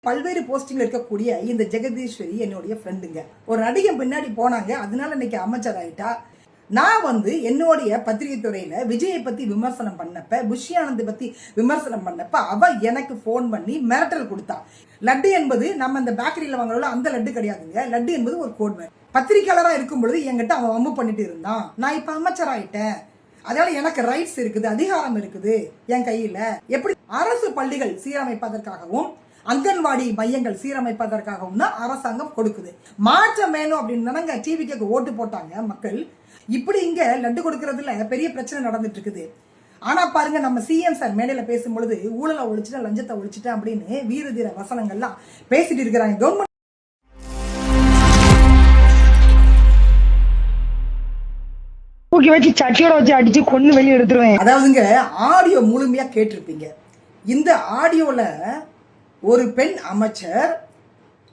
பல்வேறு போஸ்டிங்ல இருக்கக்கூடிய இந்த ஜெகதீஸ்வரி என்னுடைய ஃப்ரெண்டுங்க. ஒரு நடிகை பின்னாடி போனாங்க, அதனால இன்னைக்கு அமைச்சர் ஆயிட்டா. நான் என்னுடைய பத்திரிகை துறையில விஜயை பத்தி விமர்சனம் பண்ணப்ப, புஷி ஆனந்த் பத்தி விமர்சனம் பண்ணப்ப அவ எனக்கு போன் பண்ணி மிரட்டல் கொடுத்தா. லட்டு என்பது நம்ம இந்த பேக்கரியில வாங்குறோம்ல அந்த லட்டு கிடையாதுங்க. லட்டு என்பது ஒரு கோட் வேர்ட். பத்திரிகையாளரா இருக்கும் பொழுது என்கிட்ட அவன் வம்பு பண்ணிட்டு இருந்தான். நான் இப்ப அமைச்சர் ஆயிட்டேன், அதனால எனக்கு ரைட்ஸ் இருக்குது, அதிகாரம் இருக்குது என் கையில. எப்படி அரசு பள்ளிகள் சீரமைப்பதற்காகவும் அங்கன்வாடி மையங்கள் சீரமைப்பதற்காகவும் தான் அரசாங்கம் கொடுக்குது. மாற்றம் வேணும் அப்படின்னு டிவிக்கு ஓட்டு போட்டாங்க மக்கள். இப்படி இங்க லட்டு கொடுக்கறதுல பெரிய பிரச்சனை நடந்துட்டு இருக்குது. ஆனா பாருங்க, நம்ம சிஎம் சார் மேடையில பேசும்பொழுது ஊழலை ஒழிச்சுட்டேன், லஞ்சத்தை ஒழிச்சுட்டேன் அப்படின்னு வீர தீர வசனங்கள்லாம் பேசிட்டு இருக்கிறாங்க. கவர்மெண்ட் தூக்கி வச்சு சட்டியோட வச்சு அடிச்சு கொண்டு வெளியே எடுத்துருவேன். அதாவதுங்க, ஆடியோ முழுமையா கேட்டிருப்பீங்க. இந்த ஆடியோல ஒரு பெண் அமைச்சர்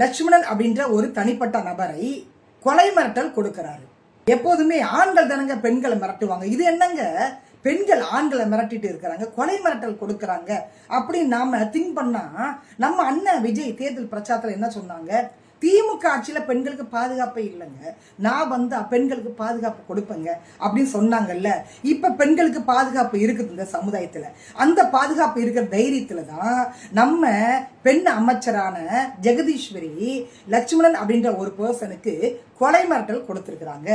லட்சுமணன் அப்படின்ற ஒரு தனிப்பட்ட நபரை கொலை மிரட்டல் கொடுக்கிறாரு. எப்போதுமே ஆண்கள் தானங்க பெண்களை மிரட்டுவாங்க. இது என்னங்க, பெண்கள் ஆண்களை மிரட்டிட்டு இருக்கிறாங்க, கொலை மிரட்டல் கொடுக்கறாங்க அப்படின்னு நாம திங்க் பண்ணா, நம்ம அண்ணன் விஜய் தேர்தல் பிரச்சாரத்துல என்ன சொன்னாங்க? திமுக ஆட்சியில பெண்களுக்கு பாதுகாப்பே இல்லைங்க, நான் பெண்களுக்கு பாதுகாப்பு கொடுப்பேங்க அப்படின்னு சொன்னாங்கல்ல. இப்ப பெண்களுக்கு பாதுகாப்பு இருக்குது இந்த சமுதாயத்துல. அந்த பாதுகாப்பு இருக்கிற தைரியத்துல தான் நம்ம பெண் அமைச்சரான ஜெகதீஸ்வரி லட்சுமணன் அப்படின்ற ஒரு பர்சனுக்கு கொலை மிரட்டல் கொடுத்திருக்கிறாங்க.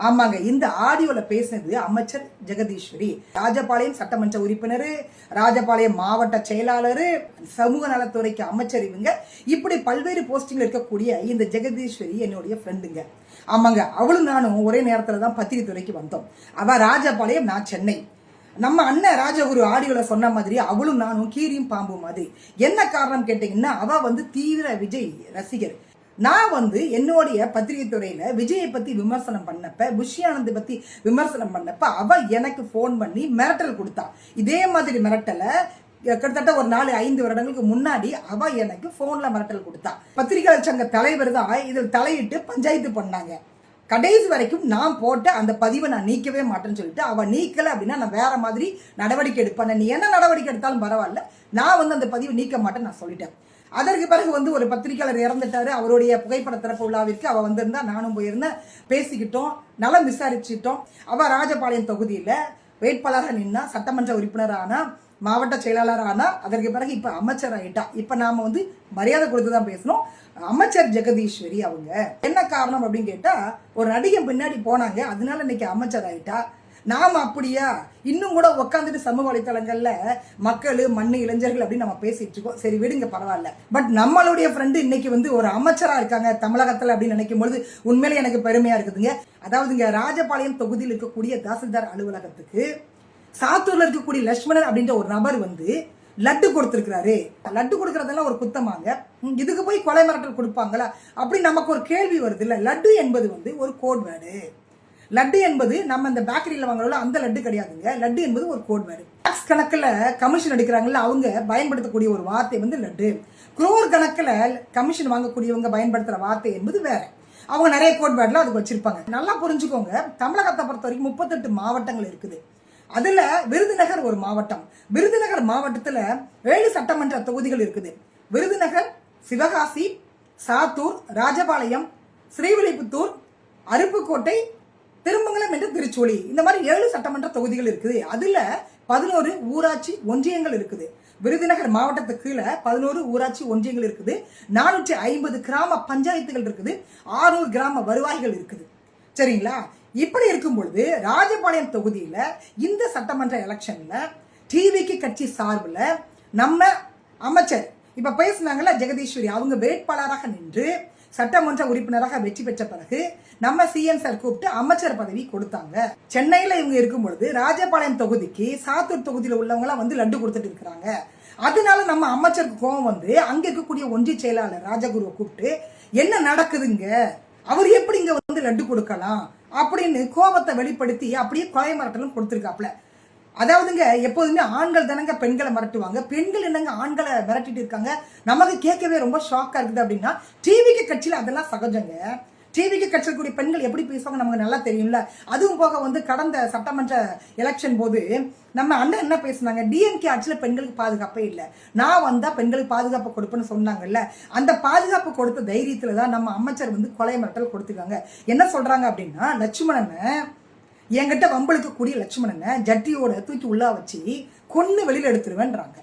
ஆமாங்க, இந்த ஆடியோல பேசினது அமைச்சர் ஜெகதீஸ்வரி. ராஜபாளையம் சட்டமன்ற உறுப்பினர், ராஜபாளையம் மாவட்ட செயலாளர், சமூக நலத்துறைக்கு அமைச்சர். இவங்க இப்படி பல்வேறு போஸ்டிங்ல இருக்கக்கூடிய இந்த ஜெகதீஸ்வரி என்னுடைய ஃப்ரெண்டுங்க. ஆமாங்க, அவளும் நானும் ஒரே நேரத்துல தான் பத்திரிகை துறைக்கு வந்தோம். அவ ராஜபாளையம், நான் சென்னை. நம்ம அண்ணன் ராஜகுரு ஆடியோல சொன்ன மாதிரி அவளும் நானும் கீரியும் பாம்பு மாதிரி. என்ன காரணம் கேட்டீங்கன்னா, அவ தீவிர விஜய் ரசிகர். நான் என்னுடைய பத்திரிகை துறையில விஜயை பத்தி விமர்சனம் பண்ணப்ப, புஷி ஆனந்த் பத்தி விமர்சனம் பண்ணப்ப அவ எனக்கு போன் பண்ணி மிரட்டல் கொடுத்தா. இதே மாதிரி மிரட்டலை கிட்டத்தட்ட ஒரு 4-5 வருடங்களுக்கு முன்னாடி அவ எனக்கு போன்ல மிரட்டல் கொடுத்தா. பத்திரிகையாளர் சங்க தலைவர் தான் இதில் தலையிட்டு பஞ்சாயத்து பண்ணாங்க. கடைசி வரைக்கும் நான் போட்ட அந்த பதிவை நான் நீக்கவே மாட்டேன்னு சொல்லிட்டு, அவ நீக்கல அப்படின்னா நான் வேற மாதிரி நடவடிக்கை எடுப்பேன். நீ என்ன நடவடிக்கை எடுத்தாலும் பரவாயில்ல, நான் அந்த பதிவை நீக்க மாட்டேன்னு நான் சொல்லிட்டேன். அதற்கு பிறகு ஒரு பத்திரிகையாளர் இறந்துட்டாரு. அவருடைய புகைப்பட திறப்பு விழாவிற்கு அவ வந்திருந்தா, நானும் போயிருந்தேன், பேசிக்கிட்டோம், நலம் விசாரிச்சுட்டோம். அவ ராஜபாளையம் தொகுதியில வேட்பாளராக நின்னா, சட்டமன்ற உறுப்பினர் ஆனா, மாவட்ட செயலாளர் ஆனா, அதற்கு பிறகு இப்ப அமைச்சர் ஆயிட்டா. இப்ப நாம மரியாதை கொடுத்துதான் பேசணும். அமைச்சர் ஜெகதீஸ்வரி அவங்க என்ன காரணம் அப்படின்னு கேட்டா, ஒரு நடிகை பின்னாடி போனாங்க, அதனால இன்னைக்கு அமைச்சர் ஆயிட்டா. நாம அப்படியா இன்னும் கூட உட்காந்துட்டு சமூக வலைத்தளங்கள்ல மக்கள், மண்ணு, இளைஞர்கள் அப்படின்னு நம்ம பேசிட்டு இருக்கோம். சரி விடுங்க, பரவாயில்ல. பட் நம்மளுடைய ஃப்ரெண்டு இன்னைக்கு ஒரு அமைச்சரா இருக்காங்க தமிழகத்துல அப்படின்னு நினைக்கும் பொழுது உண்மையிலே எனக்கு பெருமையா இருக்குதுங்க. அதாவதுங்க, ராஜபாளையம் தொகுதியில் இருக்கக்கூடிய தாசில்தார் அலுவலகத்துக்கு சாத்தூர்ல இருக்கக்கூடிய லட்சுமணன் அப்படின்ற ஒரு நபர் லட்டு கொடுத்திருக்கிறாரு. லட்டு கொடுக்கறதெல்லாம் ஒரு குத்தமாங்க, இதுக்கு போய் கொலை மிரட்டல் கொடுப்பாங்களா அப்படின்னு நமக்கு ஒரு கேள்வி வருது இல்ல. லட்டு என்பது ஒரு கோட் வேர்டு. லட்டு என்பது நம்ம இந்த பேக்கரியில வாங்குறோம்ல அந்த லட்டு கிடையாதுங்க. லட்டு என்பது ஒரு கோட் வேர்டு. டாக்ஸ் கணக்குல கமிஷன் எடுக்கிறாங்கல்ல, அவங்க பயன்படுத்தக்கூடிய ஒரு வார்த்தை லட்டு. குரோர் கணக்குல கமிஷன் வாங்கக்கூடியவங்க பயன்படுத்துற வார்த்தை என்பது வேற. அவங்க நிறைய கோட் வேர்ட்ல அதுக்கு வச்சிருப்பாங்க. நல்லா புரிஞ்சுக்கோங்க, தமிழகத்தை பொறுத்த வரைக்கும் 38 மாவட்டங்கள் இருக்குது. அதுல விருதுநகர் ஒரு மாவட்டம். விருதுநகர் மாவட்டத்துல 7 சட்டமன்ற தொகுதிகள் இருக்குது. விருதுநகர், சிவகாசி, சாத்தூர், ராஜபாளையம், ஸ்ரீவில்லிபுத்தூர், அருப்புக்கோட்டை, திருமங்கலம் என்று திருச்சூழி, இந்த மாதிரி 7 சட்டமன்ற தொகுதிகள் இருக்குது. அதுல 11 ஊராட்சி ஒன்றியங்கள் இருக்குது. விருதுநகர் மாவட்டத்துக்கு கீழே 11 ஊராட்சி ஒன்றியங்கள் இருக்குது. 450 கிராம பஞ்சாயத்துகள் இருக்குது. 600 கிராம வருவாய்கள் இருக்குது. சரிங்களா? இப்படி இருக்கும் பொழுது ராஜபாளையம் தொகுதியில இந்த சட்டமன்ற எலெக்ஷன்ல டிவிக்கு கட்சி சார்பில் நம்ம அமைச்சர் இப்ப பேசினாங்கல்ல ஜெகதீஸ்வரி, அவங்க வேட்பாளராக நின்று சட்டமன்ற உறுப்பினராக வெற்றி பெற்ற பிறகு நம்ம சிஎம் சார் கூப்பிட்டு அமைச்சர் பதவி கொடுத்தாங்க. சென்னையில இவங்க இருக்கும் பொழுது ராஜபாளையம் தொகுதிக்கு சாத்தூர் தொகுதியில உள்ளவங்க எல்லாம் லட்டு கொடுத்துட்டு இருக்கிறாங்க. அதனால நம்ம அமைச்சருக்கு கோவம் அங்க இருக்கக்கூடிய ஒன்றிய செயலாளர் ராஜகுருவை கூப்பிட்டு, என்ன நடக்குதுங்க, அவர் எப்படி இங்க லட்டு கொடுக்கலாம் அப்படின்னு கோபத்தை வெளிப்படுத்தி அப்படியே கொலை மிரட்டலும் கொடுத்திருக்காப்ல. அதாவதுங்க, எப்போதுமே ஆண்கள் தானங்க பெண்களை மிரட்டுவாங்க, பெண்கள் என்னங்க ஆண்களை மிரட்டிட்டு இருக்காங்க. நமக்கு கேட்கவே ரொம்ப ஷாக்கா இருக்குது. அப்படின்னா டிவிக்கு கட்சியில அதெல்லாம் சகஜங்க. டிவிக்கு கட்சியில் கூடிய பெண்கள் எப்படி பேசுவாங்க நமக்கு நல்லா தெரியும்ல. அதுவும் போக கடந்த சட்டமன்ற எலெக்ஷன் போது நம்ம அண்ணன் என்ன பேசுனாங்க, டிஎம்கே ஆட்சியில் பெண்களுக்கு பாதுகாப்பே இல்லை, நான் வந்தா பெண்களுக்கு பாதுகாப்பு கொடுப்பேன்னு சொன்னாங்கல்ல, அந்த பாதுகாப்பு கொடுத்த தைரியத்துல தான் நம்ம அமைச்சர் வந்து கொலை மிரட்டல் கொடுத்துருக்காங்க. என்ன சொல்றாங்க அப்படின்னா, லட்சுமணனை என்கிட்ட வம்பளுக்கு கூடிய லட்சுமணனை ஜட்டியோட தூக்கி உள்ளா வச்சு கொன்னு வெளியில எடுத்துருவேன்றாங்க.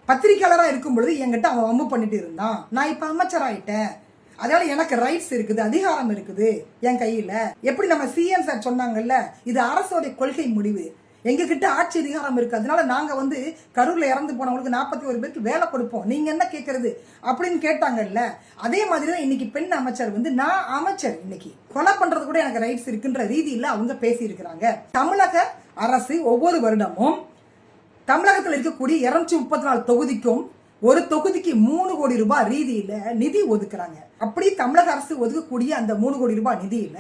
பத்திரிக்கையாளராக இருக்கும் பொழுது என்கிட்ட அவன் வம்பு பண்ணிட்டு இருந்தான், நான் இப்ப அமைச்சர் ஆயிட்டேன், அதனால எனக்கு ரைட்ஸ் இருக்குது, அதிகாரம் இருக்குது என் கையில. எப்படி நம்ம சிஎம் சார் சொன்னாங்கல்ல, இது அரசோடைய கொள்கை முடிவு, எங்க கிட்ட ஆட்சி அதிகாரம் இருக்கு, அதனால நாங்க வந்து கரூர்ல இறந்து போனவங்களுக்கு 41 பேருக்கு வேலை கொடுப்போம், நீங்க என்ன கேட்கறது அப்படின்னு கேட்டாங்கல்ல. அதே மாதிரி தான் இன்னைக்கு பெண் அமைச்சர் வந்து நான் அமைச்சர், இன்னைக்கு கொலை பண்றது கூட எனக்கு ரைட்ஸ் இருக்குன்ற ரீதியில அவங்க பேசி இருக்கிறாங்க. தமிழக அரசு ஒவ்வொரு வருடமும் தமிழகத்தில் இருக்கக்கூடிய 234 தொகுதிக்கும் ஒரு தொகுதிக்கு 3 கோடி ரூபாய் ரீதியில நிதி ஒதுக்குறாங்க. அப்படி தமிழக அரசு ஒதுக்கக்கூடிய அந்த 3 கோடி ரூபாய் நிதியில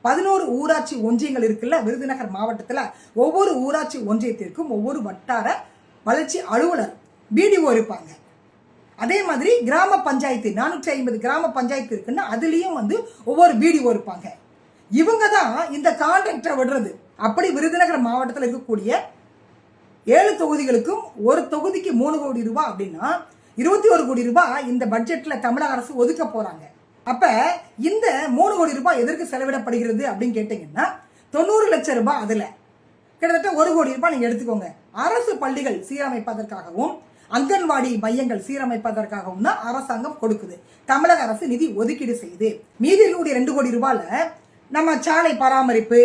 11 ஊராட்சி ஒன்றியங்கள் இருக்குல்ல விருதுநகர் மாவட்டத்துல, ஒவ்வொரு ஊராட்சி ஒன்றியத்திற்கும் ஒவ்வொரு வட்டார வளர்ச்சி அலுவலர் பிடிஓ இருப்பாங்க. அதே மாதிரி கிராம பஞ்சாயத்து 450 கிராம பஞ்சாயத்து இருக்குன்னா அதுலயும் வந்து ஒவ்வொரு பிடிஓ இருப்பாங்க. இவங்க தான் இந்த கான்ட்ராக்டரை விடுறது. அப்படி விருதுநகர் மாவட்டத்தில் இருக்கக்கூடிய 7 தொகுதிகளுக்கும் ஒரு தொகுதிக்கு 3 கோடி ரூபாய் அப்படின்னா 21 கோடி ரூபாய் இந்த பட்ஜெட்ல தமிழக அரசு ஒதுக்க போறாங்க. அப்ப இந்த 3 கோடி ரூபாய் எதற்கு செலவிடப்படுகிறது அப்படின்னு கேட்டீங்கன்னா 90 லட்சம் ரூபாய், அதுல கிட்டத்தட்ட 1 கோடி ரூபாய் நீங்க எடுத்துக்கோங்க, அரசு பள்ளிகள் சீரமைப்பதற்காகவும் அங்கன்வாடி மையங்கள் சீரமைப்பதற்காகவும் தான் அரசாங்கம் கொடுக்குது. தமிழக அரசு நிதி ஒதுக்கீடு செய்யுது. மீதி இருக்கக்கூடிய 2 கோடி ரூபாயில நம்ம சாலை பராமரிப்பு,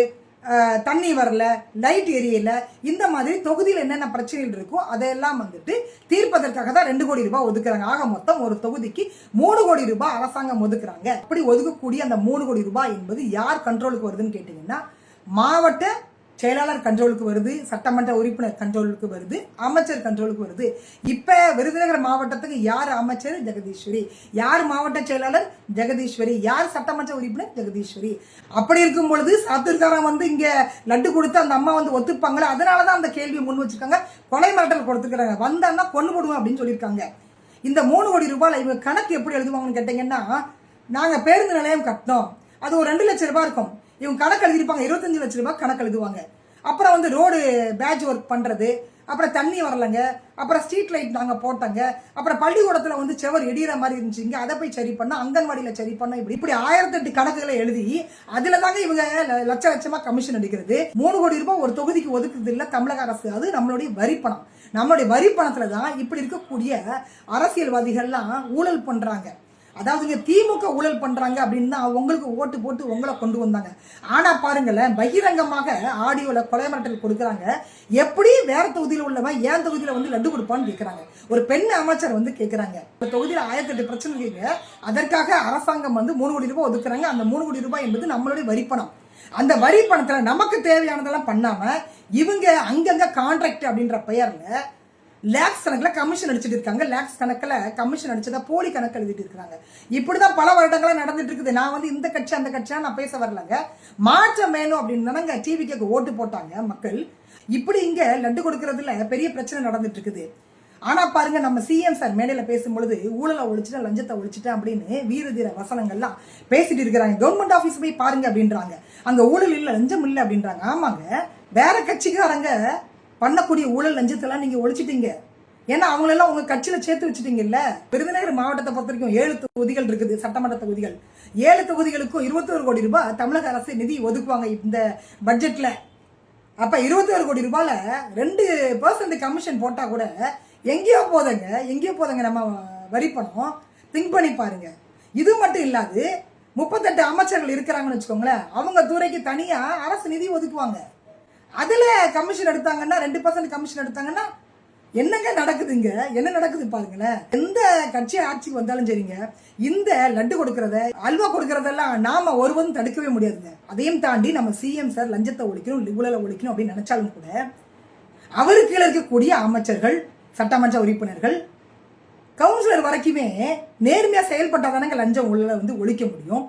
தண்ணி வரல, லைட் எரியல, இந்த மாதிரி தொகுதியில் என்னென்ன பிரச்சனைகள் இருக்கோ அதையெல்லாம் வந்துட்டு தீர்ப்பதற்காக தான் 2 கோடி ரூபாய் ஒதுக்குறாங்க. ஆக மொத்தம் ஒரு தொகுதிக்கு 3 கோடி ரூபாய் அரசாங்கம் ஒதுக்குறாங்க. அப்படி ஒதுக்கக்கூடிய அந்த 3 கோடி ரூபாய் என்பது யார் கண்ட்ரோலுக்கு வருதுன்னு கேட்டீங்கன்னா, மாவட்ட செயலாளர் கண்ட்ரோலுக்கு வருது, சட்டமன்ற உறுப்பினர் கண்ட்ரோலுக்கு வருது, அமைச்சர் கண்ட்ரோலுக்கு வருது. இப்ப விருதுநகர் மாவட்டத்துக்கு யார் அமைச்சர்? ஜெகதீஸ்வரி. யார் மாவட்ட செயலாளர்? ஜெகதீஸ்வரி. யார் சட்டமன்ற உறுப்பினர்? ஜெகதீஸ்வரி. அப்படி இருக்கும் பொழுது சாத்தூர்காரன் வந்து இங்க லட்டு கொடுத்து அந்த அம்மா வந்து ஒத்துப்பாங்களே, அதனாலதான் அந்த கேள்வியை முன் வச்சிருக்காங்க, கொலை மிரட்டல் கொடுத்துக்கிறாங்க, வந்தான்னா கொண்டு போடுவோம் அப்படின்னு சொல்லியிருக்காங்க. இந்த 3 கோடி ரூபாய் இவங்க கணக்கு எப்படி எழுதுவாங்கன்னு கேட்டீங்கன்னா, நாங்க பேருந்து நிலையம் கட்டினோம், அது ஒரு 2 லட்சம் ரூபாய் இருக்கும், இவங்க கணக்கு எழுதிருப்பாங்க 25 லட்சம் ரூபாய் கணக்கு எழுதுவாங்க. அப்புறம் வந்து ரோடு பேட்ச் ஒர்க் பண்றது, அப்புறம் தண்ணி வரலங்க, அப்புறம் ஸ்ட்ரீட் லைட் நாங்க போட்டாங்க, அப்புறம் பள்ளிக்கூடத்துல வந்து செவர் எடிகிற மாதிரி இருந்துச்சுங்க, அதை போய் சரி பண்ண, அங்கன்வாடியில சரி பண்ண, இப்படி 1008 கணக்குகளை எழுதி அதுல தாங்க இவங்க லட்சமா கமிஷன் அடிக்கிறது. 3 கோடி ரூபாய் ஒரு தொகுதிக்கு ஒதுக்குது இல்ல தமிழக அரசு, அது நம்மளுடைய வரி பணம். நம்மளுடைய வரி பணத்துல தான் இப்படி இருக்கக்கூடிய அரசியல்வாதிகள்லாம் ஊழல் பண்றாங்க. அதாவது திமுக ஊழல் பண்றாங்க அப்படின்னு தான் உங்களுக்கு ஓட்டு போட்டு உங்களை கொண்டு வந்தாங்க. ஆனா பாருங்களேன், பகிரங்கமாக ஆடியோல கொலை மிரட்டல் கொடுக்குறாங்க. எப்படி வேற தொகுதியில் உள்ளவன் ஏன் தொகுதியில வந்து லட்டு கொடுப்பான்னு கேட்கறாங்க. ஒரு பெண் அமைச்சர் வந்து கேட்கறாங்க, இந்த தொகுதியில் 1008 பிரச்சனை இருக்கு, அதற்காக அரசாங்கம் வந்து 3 கோடி ரூபாய் ஒதுக்குறாங்க. அந்த 3 கோடி ரூபாய் என்பது நம்மளுடைய வரி பணம். அந்த வரி பணத்துல நமக்கு தேவையானதெல்லாம் பண்ணாம இவங்க அங்கங்க கான்ட்ராக்ட் அப்படின்ற பெயர்ல லேக்ஸ் கணக்கில் கமிஷன் அடிச்சுட்டு இருக்காங்க. லேக்ஸ் கணக்கில் கமிஷன் அடிச்சதா போலி கணக்கு எழுதிட்டு இருக்காங்க. இப்படிதான் பல வருடங்களா நடந்துட்டு இருக்குது. நான் வந்து இந்த கட்சி அந்த கட்சியா நான் பேச வரலங்க, மாற்றம் வேணும் அப்படின்னு தானங்க டிவிக்கு ஓட்டு போட்டாங்க மக்கள். இப்படி இங்க லட்டு கொடுக்கறதுல பெரிய பிரச்சனை நடந்துட்டு இருக்குது. ஆனா பாருங்க, நம்ம சிஎம் சார் மேடையில பேசும்பொழுது ஊழலை ஒழிச்சுட்டேன், லஞ்சத்தை ஒழிச்சுட்டேன் அப்படின்னு வீரதீர வசனங்கள்லாம் பேசிட்டு இருக்கிறாங்க. கவர்மெண்ட் ஆபீஸ் போய் பாருங்க அப்படின்றாங்க, அங்க ஊழல் இல்லை லஞ்சம் இல்லை அப்படின்றாங்க. ஆமாங்க, வேற கட்சிக்காரங்க பண்ணக்கூடிய ஊழல் லஞ்சத்தெல்லாம் நீங்க ஒழிச்சிட்டீங்க, ஏன்னா அவங்களெல்லாம் உங்க கட்சியில சேர்த்து வச்சுட்டீங்கல்ல. விருதுநகர் மாவட்டத்தை பொறுத்த வரைக்கும் 7 தொகுதிகள் இருக்குது, சட்டமன்ற தொகுதிகள். 7 தொகுதிகளுக்கும் 21 கோடி ரூபாய் தமிழக அரசு நிதி ஒதுக்குவாங்க இந்த பட்ஜெட்ல. அப்ப 21 கோடி ரூபாயில 2% கமிஷன் போட்டா கூட எங்கேயோ போதுங்க நம்ம வரி பணம். திங்க் பண்ணி பாருங்க. இது மட்டும் இல்லாது 38 அமைச்சர்கள் இருக்கிறாங்கன்னு வச்சுக்கோங்களேன், அவங்க துறைக்கு தனியா அரசு நிதி ஒதுக்குவாங்க. அதுல கமிஷன் எடுத்தாங்கன்னா 2% கமிஷன் எடுத்தாங்கன்னா என்னங்க நடக்குதுங்க, என்ன நடக்குது பாருங்களேன். எந்த கட்சி ஆட்சிக்கு வந்தாலும் சரிங்க, இந்த லட்டு கொடுக்கறத அல்வா கொடுக்கறதெல்லாம் நாம ஒருவரும் தடுக்கவே முடியாதுங்க. அதையும் தாண்டி நம்ம சிஎம் சார் லஞ்சத்தை ஒழிக்கணும், ஊழலை ஒழிக்கணும் அப்படின்னு நினைச்சாலும் கூட அவருக்கு இருக்கக்கூடிய அமைச்சர்கள், சட்டமன்ற உறுப்பினர்கள், கவுன்சிலர் வரைக்குமே நேர்மையா செயல்பட்டாதானங்க லஞ்சம் ஊழலை வந்து ஒழிக்க முடியும்.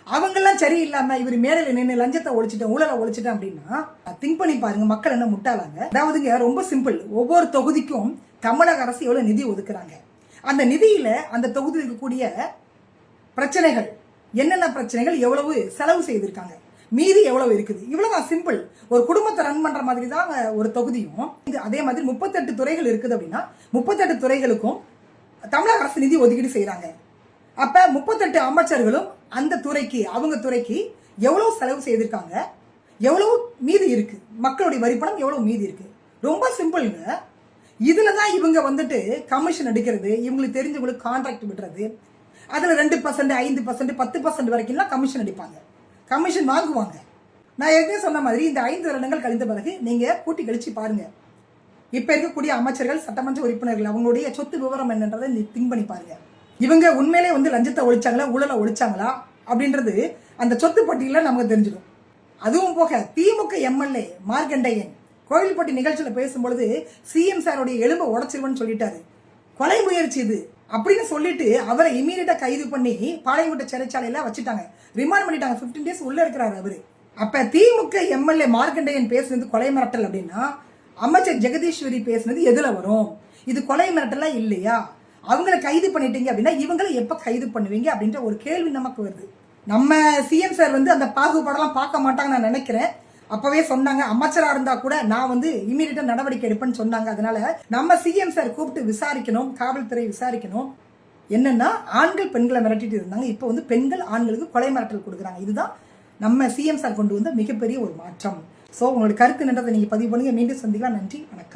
அவங்கெல்லாம் சரியில்லாம இவர் மேடையில் நின்று லஞ்சத்தை ஒழிச்சிட்டேன், ஊழலை ஒழிச்சிட்டேன் அப்படின்னா திங்க் பண்ணி பாருங்க, மக்கள் என்ன முட்டாளாங்க? அதாவதுங்க ரொம்ப சிம்பிள், ஒவ்வொரு தொகுதிக்கும் தமிழக அரசு எவ்வளவு நிதி ஒதுக்குறாங்க, அந்த நிதியில அந்த தொகுதியில் இருக்கக்கூடிய பிரச்சனைகள் என்னென்ன பிரச்சனைகள் எவ்வளவு செலவு செய்திருக்காங்க, மீதி எவ்வளவு இருக்குது, இவ்வளவுதான் சிம்பிள். ஒரு குடும்பத்தை ரன் பண்ற மாதிரி தான் ஒரு தொகுதியும். இது அதே மாதிரி 38 துறைகள் இருக்குது அப்படின்னா 38 துறைகளுக்கும் தமிழக அரசு நிதி ஒதுக்கீடு செய்யறாங்க. அப்ப 38 அமைச்சர்களும் அந்த துறைக்கு அவங்க துறைக்கு எவ்வளவு செலவு செய்திருக்காங்க, எவ்வளவு மீதி இருக்கு, மக்களுடைய வரிப்பணம் எவ்வளவு மீதி இருக்கு. ரொம்ப சிம்பிள்ங்க. இதுலதான் இவங்க வந்துட்டு கமிஷன் அடிக்கிறது, இவங்களுக்கு தெரிஞ்சவங்களுக்கு கான்ட்ராக்ட் விடுறது, அதுல 2%, 5%, 10% வரைக்கும் கமிஷன் அடிப்பாங்க, கமிஷன் வாங்குவாங்க. நான் ஏற்கனவே சொன்ன மாதிரி இந்த 5 வருடங்கள் கழிந்த பிறகு நீங்க கூட்டி கழிச்சு பாருங்க. இப்ப இருக்கக்கூடிய அமைச்சர்கள், சட்டமன்ற உறுப்பினர்கள் அவங்களுடைய சொத்து விவரம் என்னன்றதை திங்க் பண்ணி பாருங்க. இவங்க உண்மையிலே லஞ்சத்தை ஒழிச்சாங்களா, ஊழலை ஒழிச்சாங்களா அப்படின்றது அந்த சொத்து பட்டியல நமக்கு தெரிஞ்சிடும். அதுவும் போக திமுக எம்எல்ஏ மார்கண்டையன் கோயில்பட்டி நிகழ்ச்சியில பேசும்பொழுது சிஎம் சாருடைய எலும்பை உடைச்சிருவன்னு சொல்லிட்டாரு. கொலை முயற்சி இது அப்படின்னு சொல்லிட்டு அவரை இமீடியட்டா கைது பண்ணி பாளையங்கோட்டை சிறைச்சாலையில வச்சுட்டாங்க, ரிமாண்ட் பண்ணிட்டாங்க. 15 days உள்ள இருக்கிறாரு அவரு. அப்ப திமுக எம்எல்ஏ மார்கண்டையன் பேசுனது கொலை மிரட்டல் அப்படின்னா அமைச்சர் ஜெகதீஸ்வரி பேசுனது எதுல வரும்? இது கொலை மிரட்டலா இல்லையா? அவங்கள கைது பண்ணிட்டீங்க அப்படின்னா இவங்களை எப்ப கைது பண்ணுவீங்க அப்படின்ற ஒரு கேள்வி நமக்கு வருது. நம்ம சிஎம் சார் அந்த பாகுபாடெல்லாம் பார்க்க மாட்டாங்க நான் நினைக்கிறேன். அப்பவே சொன்னாங்க, அமைச்சரா இருந்தா கூட நான் இமீடியட்டா நடவடிக்கை எடுப்பேன்னு சொன்னாங்க. அதனால நம்ம சிஎம் சார் கூப்பிட்டு விசாரிக்கணும், காவல்துறை விசாரிக்கணும். என்னன்னா ஆண்கள் பெண்களை மிரட்டிட்டு இருந்தாங்க, இப்போ பெண்கள் ஆண்களுக்கு கொலை மிரட்டல் கொடுக்குறாங்க. இதுதான் நம்ம சிஎம் சார் கொண்டு வந்த மிகப்பெரிய ஒரு மாற்றம். ஸோ உங்களோட கருத்து என்னன்றதை நீங்க பதிவு பண்ணுங்க. மீண்டும் சந்திக்கலாம். நன்றி, வணக்கம்.